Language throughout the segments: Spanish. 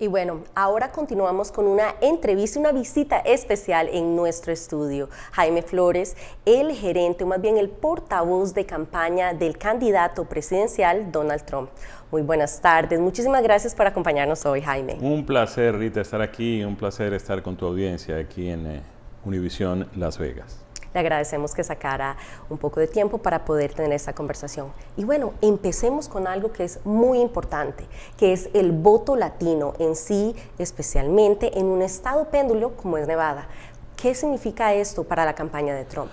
Y bueno, ahora continuamos con una entrevista, una visita especial en nuestro estudio. Jaime Flores, el gerente, o más bien el portavoz de campaña del candidato presidencial Donald Trump. Muy buenas tardes, muchísimas gracias por acompañarnos hoy, Jaime. Un placer, Rita, estar aquí, un placer estar con tu audiencia aquí en Univisión Las Vegas. Le agradecemos que sacara un poco de tiempo para poder tener esta conversación. Y bueno, empecemos con algo que es muy importante, que es el voto latino en sí, especialmente en un estado péndulo como es Nevada. ¿Qué significa esto para la campaña de Trump?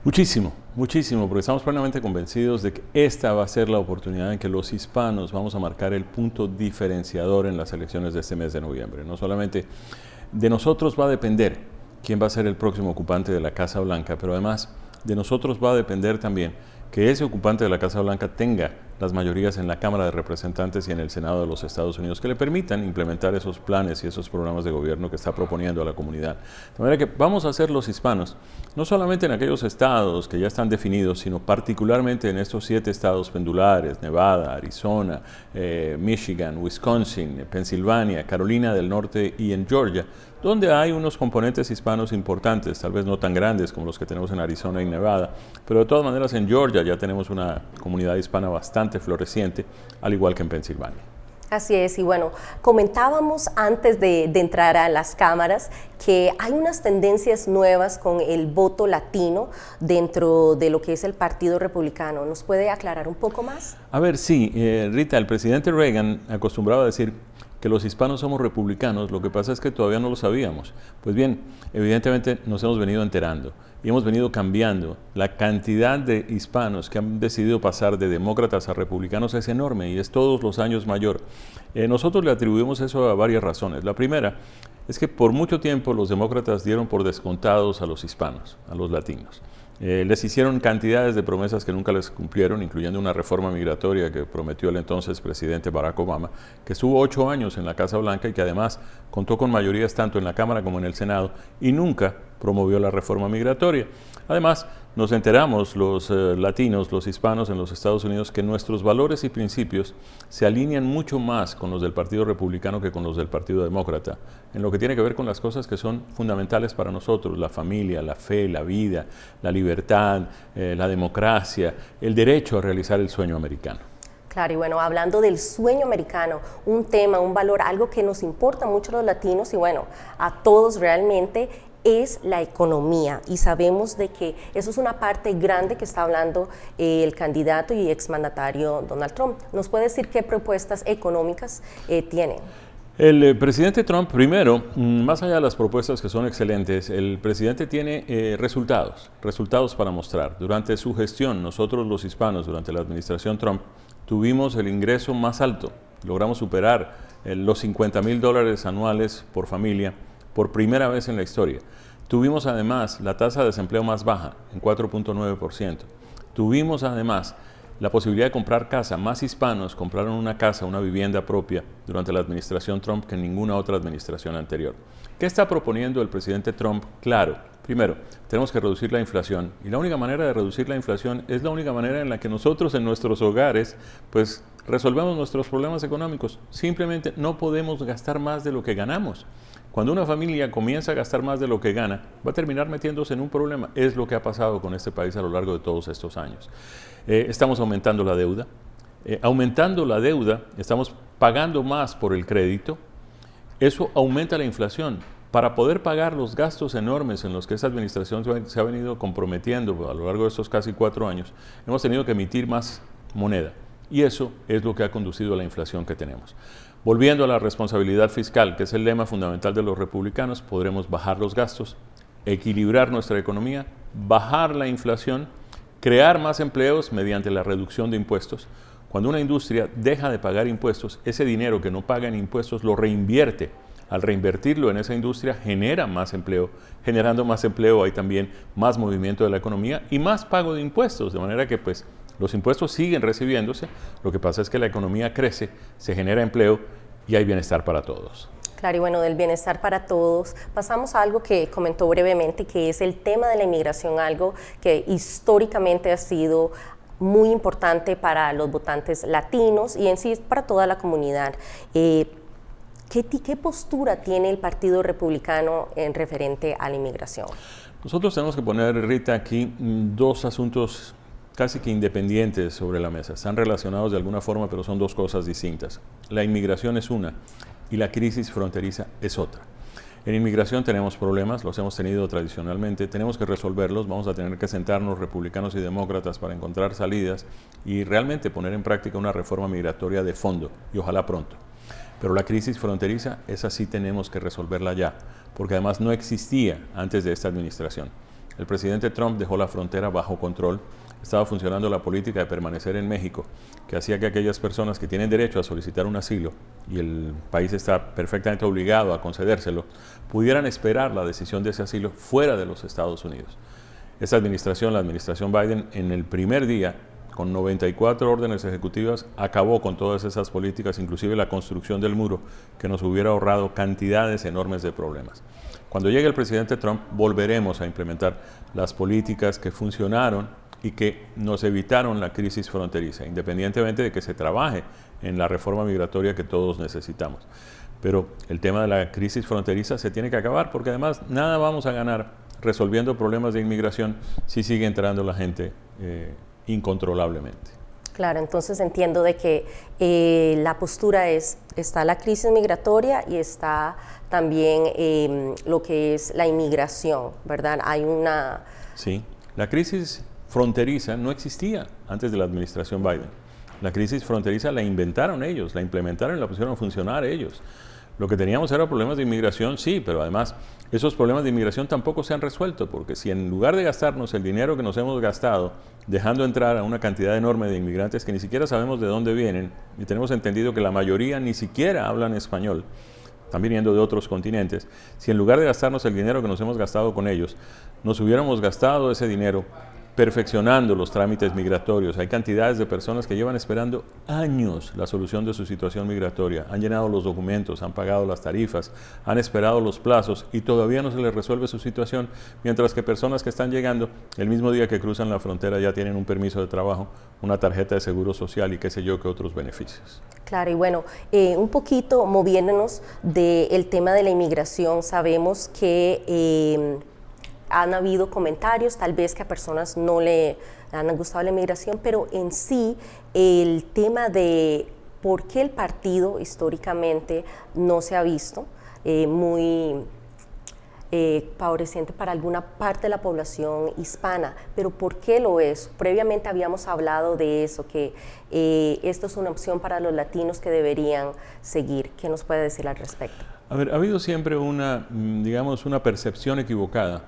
Muchísimo, muchísimo, porque estamos plenamente convencidos de que esta va a ser la oportunidad en que los hispanos vamos a marcar el punto diferenciador en las elecciones de este mes de noviembre. No solamente de nosotros va a depender quién va a ser el próximo ocupante de la Casa Blanca, pero además de nosotros va a depender también que ese ocupante de la Casa Blanca tenga las mayorías en la Cámara de Representantes y en el Senado de los Estados Unidos que le permitan implementar esos planes y esos programas de gobierno que está proponiendo a la comunidad. De manera que vamos a ser los hispanos, no solamente en aquellos estados que ya están definidos, sino particularmente en estos 7 estados pendulares, Nevada, Arizona, Michigan, Wisconsin, Pensilvania, Carolina del Norte y en Georgia, donde hay unos componentes hispanos importantes, tal vez no tan grandes como los que tenemos en Arizona y Nevada, pero de todas maneras en Georgia ya tenemos una comunidad hispana bastante floreciente, al igual que en Pensilvania. Así es, y bueno, comentábamos antes de entrar a las cámaras que hay unas tendencias nuevas con el voto latino dentro de lo que es el Partido Republicano. ¿Nos puede aclarar un poco más? A ver, sí, Rita, el presidente Reagan acostumbraba a decir que los hispanos somos republicanos, lo que pasa es que todavía no lo sabíamos. Pues bien, evidentemente nos hemos venido enterando y hemos venido cambiando. La cantidad de hispanos que han decidido pasar de demócratas a republicanos es enorme y es todos los años mayor. Nosotros le atribuimos eso a varias razones. La primera es que por mucho tiempo los demócratas dieron por descontados a los hispanos, a los latinos. Les hicieron cantidades de promesas que nunca les cumplieron, incluyendo una reforma migratoria que prometió el entonces presidente Barack Obama, que estuvo 8 años en la Casa Blanca y que además contó con mayorías tanto en la Cámara como en el Senado y nunca promovió la reforma migratoria. Además, nos enteramos los latinos, los hispanos en los Estados Unidos, que nuestros valores y principios se alinean mucho más con los del Partido Republicano que con los del Partido Demócrata, en lo que tiene que ver con las cosas que son fundamentales para nosotros: la familia, la fe, la vida, la libertad, la democracia, el derecho a realizar el sueño americano. Claro, y bueno, hablando del sueño americano, un tema, un valor, algo que nos importa mucho a los latinos y bueno, a todos realmente, es la economía, y sabemos de que eso es una parte grande que está hablando el candidato y exmandatario Donald Trump. ¿Nos puede decir qué propuestas económicas tiene? El presidente Trump, primero, más allá de las propuestas que son excelentes, el presidente tiene resultados para mostrar. Durante su gestión, nosotros los hispanos, durante la administración Trump, tuvimos el ingreso más alto. Logramos superar los $50,000 anuales por familia por primera vez en la historia. Tuvimos además la tasa de desempleo más baja, en 4.9%. Tuvimos además la posibilidad de comprar casa. Más hispanos compraron una casa, una vivienda propia durante la administración Trump que en ninguna otra administración anterior. ¿Qué está proponiendo el presidente Trump? Claro, primero, tenemos que reducir la inflación, y la única manera de reducir la inflación es la única manera en la que nosotros en nuestros hogares pues resolvemos nuestros problemas económicos. Simplemente no podemos gastar más de lo que ganamos. Cuando una familia comienza a gastar más de lo que gana, va a terminar metiéndose en un problema. Es lo que ha pasado con este país a lo largo de todos estos años. Estamos aumentando la deuda. Estamos pagando más por el crédito. Eso aumenta la inflación. Para poder pagar los gastos enormes en los que esta administración se ha venido comprometiendo a lo largo de estos casi 4 años, hemos tenido que emitir más moneda. Y eso es lo que ha conducido a la inflación que tenemos. Volviendo a la responsabilidad fiscal, que es el lema fundamental de los republicanos, podremos bajar los gastos, equilibrar nuestra economía, bajar la inflación, crear más empleos mediante la reducción de impuestos. Cuando una industria deja de pagar impuestos, ese dinero que no paga en impuestos lo reinvierte. Al reinvertirlo en esa industria genera más empleo. Generando más empleo hay también más movimiento de la economía y más pago de impuestos, de manera que pues los impuestos siguen recibiéndose. Lo que pasa es que la economía crece, se genera empleo y hay bienestar para todos. Claro, y bueno, del bienestar para todos, pasamos a algo que comentó brevemente, que es el tema de la inmigración, algo que históricamente ha sido muy importante para los votantes latinos y en sí para toda la comunidad. ¿Qué postura tiene el Partido Republicano en referente a la inmigración? Nosotros tenemos que poner, Rita, aquí dos asuntos casi que independientes sobre la mesa. Están relacionados de alguna forma, pero son dos cosas distintas. La inmigración es una y la crisis fronteriza es otra. En inmigración tenemos problemas, los hemos tenido tradicionalmente, tenemos que resolverlos, vamos a tener que sentarnos republicanos y demócratas para encontrar salidas y realmente poner en práctica una reforma migratoria de fondo y ojalá pronto. Pero la crisis fronteriza, esa sí tenemos que resolverla ya, porque además no existía antes de esta administración. El presidente Trump dejó la frontera bajo control, estaba funcionando la política de permanecer en México, que hacía que aquellas personas que tienen derecho a solicitar un asilo, y el país está perfectamente obligado a concedérselo, pudieran esperar la decisión de ese asilo fuera de los Estados Unidos. Esta administración, la administración Biden, en el primer día, con 94 órdenes ejecutivas, acabó con todas esas políticas, inclusive la construcción del muro, que nos hubiera ahorrado cantidades enormes de problemas. Cuando llegue el presidente Trump, volveremos a implementar las políticas que funcionaron y que nos evitaron la crisis fronteriza, independientemente de que se trabaje en la reforma migratoria que todos necesitamos. Pero el tema de la crisis fronteriza se tiene que acabar, porque además nada vamos a ganar resolviendo problemas de inmigración si sigue entrando la gente incontrolablemente. Claro, entonces entiendo de que la postura está la crisis migratoria y está también lo que es la inmigración, ¿verdad? Hay una... Sí, la crisis fronteriza no existía antes de la administración Biden. La crisis fronteriza la inventaron ellos, la implementaron y la pusieron a funcionar ellos. Lo que teníamos era problemas de inmigración, sí, pero además esos problemas de inmigración tampoco se han resuelto, porque si en lugar de gastarnos el dinero que nos hemos gastado, dejando entrar a una cantidad enorme de inmigrantes que ni siquiera sabemos de dónde vienen, y tenemos entendido que la mayoría ni siquiera hablan español, están viniendo de otros continentes, si en lugar de gastarnos el dinero que nos hemos gastado con ellos, nos hubiéramos gastado ese dinero perfeccionando los trámites migratorios. Hay cantidades de personas que llevan esperando años la solución de su situación migratoria. Han llenado los documentos, han pagado las tarifas, han esperado los plazos y todavía no se les resuelve su situación, mientras que personas que están llegando el mismo día que cruzan la frontera ya tienen un permiso de trabajo, una tarjeta de seguro social y qué sé yo qué otros beneficios. Claro, y bueno, un poquito moviéndonos del tema de la inmigración, sabemos que han habido comentarios, tal vez que a personas no le han gustado la inmigración, pero en sí el tema de por qué el partido históricamente no se ha visto muy favoreciente para alguna parte de la población hispana, pero ¿por qué lo es? Previamente habíamos hablado de eso, que esto es una opción para los latinos que deberían seguir. ¿Qué nos puede decir al respecto? A ver, ha habido siempre una percepción equivocada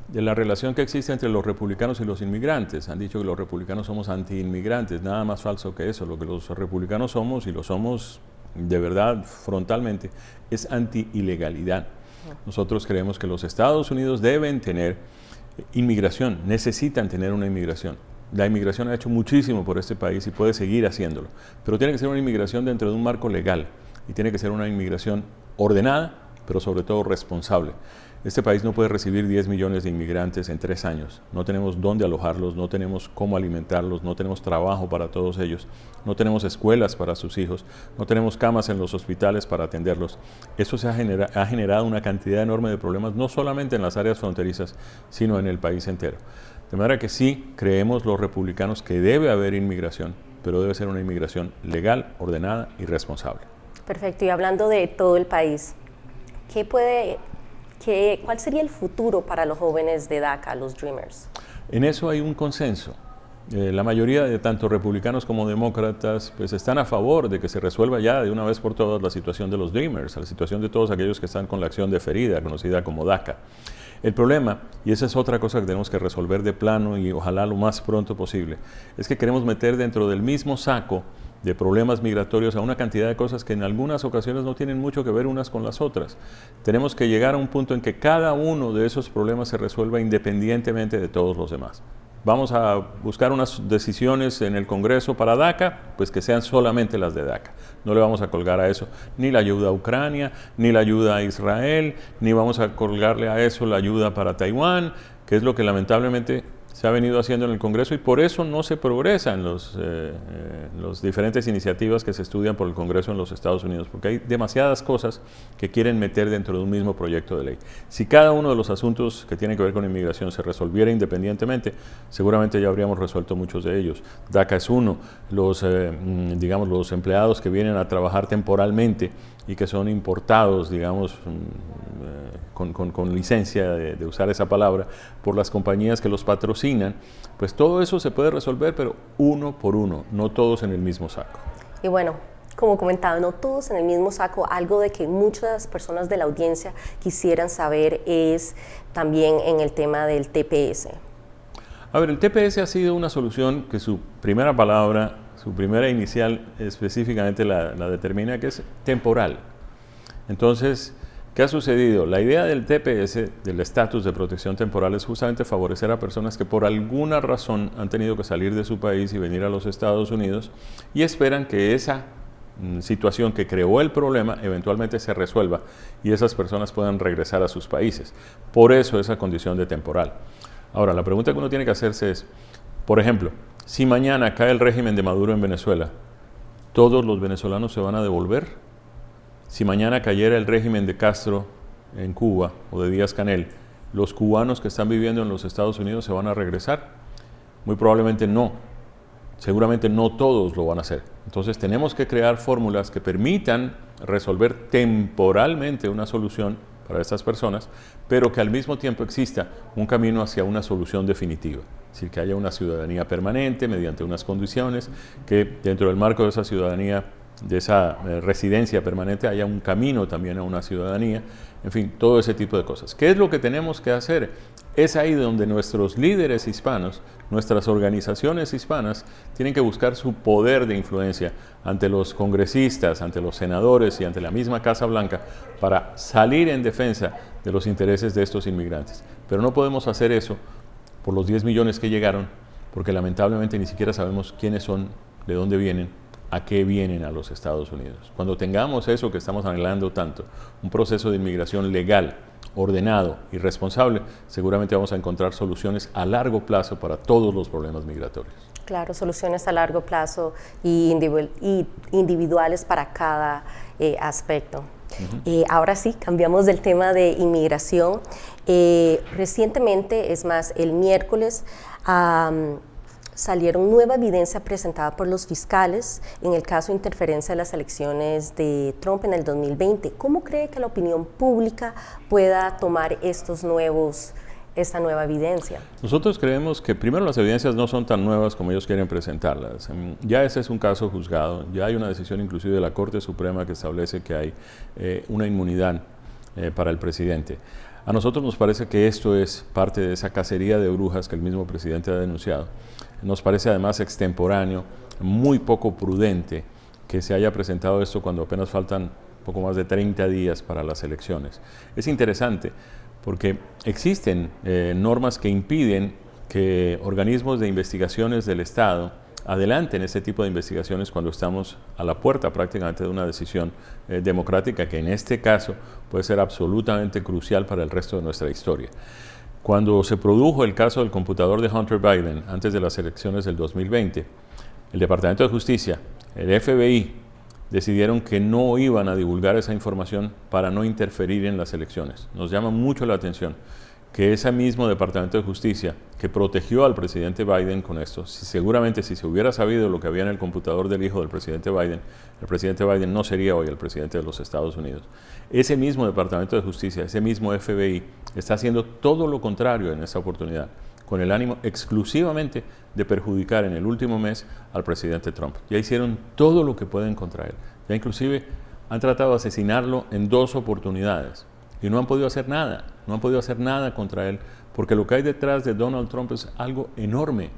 de la relación que existe entre los republicanos y los inmigrantes. Han dicho que los republicanos somos anti-inmigrantes, nada más falso que eso. Lo que los republicanos somos, y lo somos de verdad frontalmente, es anti-ilegalidad. Nosotros creemos que los Estados Unidos deben tener inmigración, necesitan tener una inmigración. La inmigración ha hecho muchísimo por este país y puede seguir haciéndolo, pero tiene que ser una inmigración dentro de un marco legal y tiene que ser una inmigración ordenada, pero sobre todo responsable. Este país no puede recibir 10 millones de inmigrantes en 3 años. No tenemos dónde alojarlos, no tenemos cómo alimentarlos, no tenemos trabajo para todos ellos, no tenemos escuelas para sus hijos, no tenemos camas en los hospitales para atenderlos. Eso ha generado una cantidad enorme de problemas, no solamente en las áreas fronterizas, sino en el país entero. De manera que sí creemos los republicanos que debe haber inmigración, pero debe ser una inmigración legal, ordenada y responsable. Perfecto. Y hablando de todo el país, ¿cuál sería el futuro para los jóvenes de DACA, los Dreamers? En eso hay un consenso. La mayoría de tanto republicanos como demócratas pues están a favor de que se resuelva ya de una vez por todas la situación de los Dreamers, la situación de todos aquellos que están con la acción deferida, conocida como DACA. El problema, y esa es otra cosa que tenemos que resolver de plano y ojalá lo más pronto posible, es que queremos meter dentro del mismo saco de problemas migratorios a una cantidad de cosas que en algunas ocasiones no tienen mucho que ver unas con las otras. Tenemos que llegar a un punto en que cada uno de esos problemas se resuelva independientemente de todos los demás. Vamos a buscar unas decisiones en el Congreso para DACA, pues que sean solamente las de DACA. No le vamos a colgar a eso ni la ayuda a Ucrania, ni la ayuda a Israel, ni vamos a colgarle a eso la ayuda para Taiwán, que es lo que lamentablemente se ha venido haciendo en el Congreso y por eso no se progresa en las diferentes iniciativas que se estudian por el Congreso en los Estados Unidos, porque hay demasiadas cosas que quieren meter dentro de un mismo proyecto de ley. Si cada uno de los asuntos que tienen que ver con inmigración se resolviera independientemente, seguramente ya habríamos resuelto muchos de ellos. DACA es uno, digamos, los empleados que vienen a trabajar temporalmente y que son importados, digamos, con licencia de usar esa palabra, por las compañías que los patrocinan, pues todo eso se puede resolver, pero uno por uno, no todos en el mismo saco. Y bueno, como comentaba, no todos en el mismo saco. Algo de que muchas personas de la audiencia quisieran saber es también en el tema del TPS. A ver, el TPS ha sido una solución que su primera palabra, su primera inicial específicamente la determina, que es temporal. Entonces, ¿qué ha sucedido? La idea del TPS, del estatus de protección temporal, es justamente favorecer a personas que por alguna razón han tenido que salir de su país y venir a los Estados Unidos y esperan que esa situación que creó el problema eventualmente se resuelva y esas personas puedan regresar a sus países. Por eso esa condición de temporal. Ahora, la pregunta que uno tiene que hacerse es, por ejemplo, si mañana cae el régimen de Maduro en Venezuela, ¿todos los venezolanos se van a devolver? Si mañana cayera el régimen de Castro en Cuba o de Díaz-Canel, ¿los cubanos que están viviendo en los Estados Unidos se van a regresar? Muy probablemente no. Seguramente no todos lo van a hacer. Entonces tenemos que crear fórmulas que permitan resolver temporalmente una solución para estas personas, pero que al mismo tiempo exista un camino hacia una solución definitiva. Es decir, que haya una ciudadanía permanente mediante unas condiciones, que dentro del marco de esa ciudadanía, de esa residencia permanente, haya un camino también a una ciudadanía, en fin, todo ese tipo de cosas. ¿Qué es lo que tenemos que hacer? Es ahí donde nuestros líderes hispanos, nuestras organizaciones hispanas, tienen que buscar su poder de influencia ante los congresistas, ante los senadores y ante la misma Casa Blanca para salir en defensa de los intereses de estos inmigrantes. Pero no podemos hacer eso por los 10 millones que llegaron, porque lamentablemente ni siquiera sabemos quiénes son, de dónde vienen, a qué vienen a los Estados Unidos. Cuando tengamos eso que estamos anhelando tanto, un proceso de inmigración legal, ordenado y responsable, seguramente vamos a encontrar soluciones a largo plazo para todos los problemas migratorios. Claro, soluciones a largo plazo y individuales para cada aspecto. Ahora sí, cambiamos del tema de inmigración. Recientemente, es más, el miércoles, salieron nueva evidencia presentada por los fiscales en el caso de interferencia de las elecciones de Trump en el 2020. ¿Cómo cree que la opinión pública pueda tomar esta nueva evidencia? Nosotros creemos que primero las evidencias no son tan nuevas como ellos quieren presentarlas. Ya ese es un caso juzgado, ya hay una decisión inclusive de la Corte Suprema que establece que hay una inmunidad para el presidente. A nosotros nos parece que esto es parte de esa cacería de brujas que el mismo presidente ha denunciado. Nos parece además extemporáneo, muy poco prudente que se haya presentado esto cuando apenas faltan poco más de 30 días para las elecciones. Es interesante porque existen normas que impiden que organismos de investigaciones del Estado adelanten ese tipo de investigaciones cuando estamos a la puerta prácticamente de una decisión democrática que en este caso puede ser absolutamente crucial para el resto de nuestra historia. Cuando se produjo el caso del computador de Hunter Biden antes de las elecciones del 2020, el Departamento de Justicia, el FBI, decidieron que no iban a divulgar esa información para no interferir en las elecciones. Nos llama mucho la atención que ese mismo Departamento de Justicia que protegió al presidente Biden con esto, seguramente si se hubiera sabido lo que había en el computador del hijo del presidente Biden, el presidente Biden no sería hoy el presidente de los Estados Unidos. Ese mismo Departamento de Justicia, ese mismo FBI, está haciendo todo lo contrario en esta oportunidad, con el ánimo exclusivamente de perjudicar en el último mes al presidente Trump. Ya hicieron todo lo que pueden contra él. Ya inclusive han tratado de asesinarlo en 2 oportunidades y no han podido hacer nada. No han podido hacer nada contra él, porque lo que hay detrás de Donald Trump es algo enorme,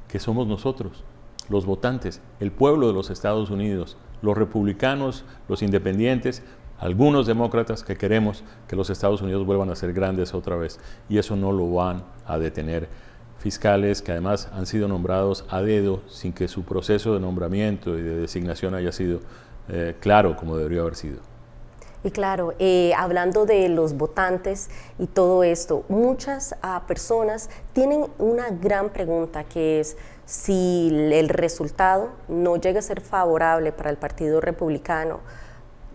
que somos nosotros, los votantes, el pueblo de los Estados Unidos, los republicanos, los independientes, algunos demócratas que queremos que los Estados Unidos vuelvan a ser grandes otra vez, y eso no lo van a detener. Fiscales que además han sido nombrados a dedo sin que su proceso de nombramiento y de designación haya sido claro como debería haber sido. Y claro, hablando de los votantes y todo esto, muchas personas tienen una gran pregunta que es si el resultado no llega a ser favorable para el Partido Republicano,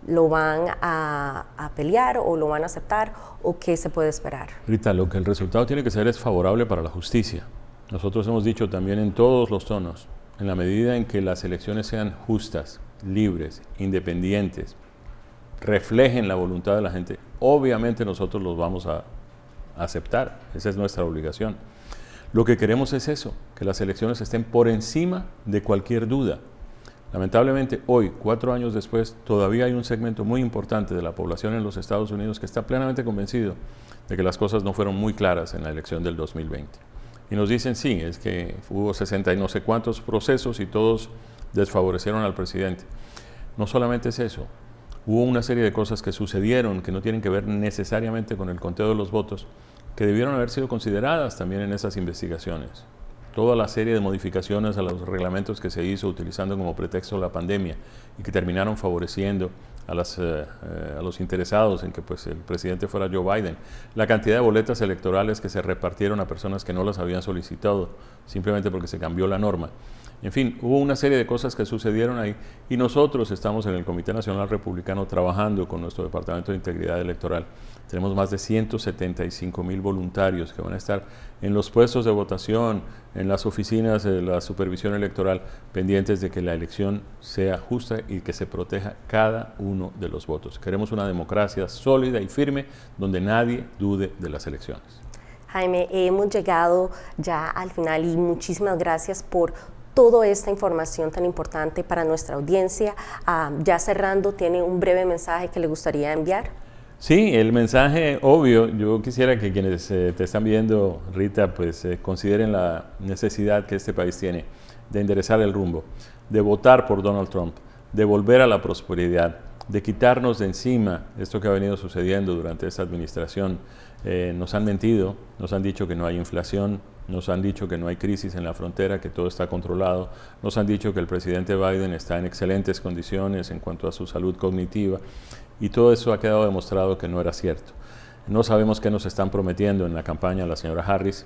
¿lo van a pelear o lo van a aceptar o qué se puede esperar? Rita, lo que el resultado tiene que ser es favorable para la justicia. Nosotros hemos dicho también en todos los tonos, en la medida en que las elecciones sean justas, libres, independientes, reflejen la voluntad de la gente, obviamente nosotros los vamos a aceptar, esa es nuestra obligación. Lo que queremos es eso, que las elecciones estén por encima de cualquier duda. Lamentablemente hoy, 4 años después, todavía hay un segmento muy importante de la población en los Estados Unidos que está plenamente convencido de que las cosas no fueron muy claras en la elección del 2020. Y nos dicen, sí, es que hubo 60 y no sé cuántos procesos y todos desfavorecieron al presidente. No solamente es eso, hubo una serie de cosas que sucedieron que no tienen que ver necesariamente con el conteo de los votos, que debieron haber sido consideradas también en esas investigaciones. Toda la serie de modificaciones a los reglamentos que se hizo utilizando como pretexto la pandemia y que terminaron favoreciendo a los interesados en que pues, el presidente fuera Joe Biden. La cantidad de boletas electorales que se repartieron a personas que no las habían solicitado simplemente porque se cambió la norma. En fin, hubo una serie de cosas que sucedieron ahí y nosotros estamos en el Comité Nacional Republicano trabajando con nuestro Departamento de Integridad Electoral. Tenemos más de 175,000 voluntarios que van a estar en los puestos de votación, en las oficinas de la supervisión electoral, pendientes de que la elección sea justa y que se proteja cada uno de los votos. Queremos una democracia sólida y firme donde nadie dude de las elecciones. Jaime, hemos llegado ya al final y muchísimas gracias por toda esta información tan importante para nuestra audiencia. Ya cerrando, ¿tiene un breve mensaje que le gustaría enviar? Sí, el mensaje obvio, yo quisiera que quienes te están viendo, Rita, pues consideren la necesidad que este país tiene de enderezar el rumbo, de votar por Donald Trump, de volver a la prosperidad, de quitarnos de encima esto que ha venido sucediendo durante esta administración. Nos han mentido, nos han dicho que no hay inflación, nos han dicho que no hay crisis en la frontera, que todo está controlado, nos han dicho que el presidente Biden está en excelentes condiciones en cuanto a su salud cognitiva y todo eso ha quedado demostrado que no era cierto. No sabemos qué nos están prometiendo en la campaña la señora Harris,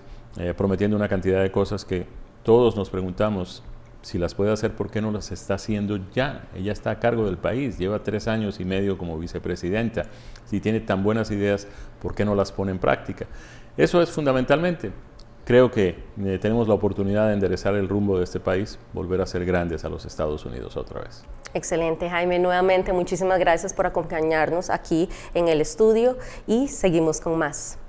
prometiendo una cantidad de cosas que todos nos preguntamos si las puede hacer, ¿por qué no las está haciendo ya? Ella está a cargo del país, lleva 3 años y medio como vicepresidenta. Si tiene tan buenas ideas, ¿por qué no las pone en práctica? Eso es fundamentalmente. Creo que tenemos la oportunidad de enderezar el rumbo de este país, volver a ser grandes a los Estados Unidos otra vez. Excelente, Jaime. Nuevamente, muchísimas gracias por acompañarnos aquí en el estudio y seguimos con más.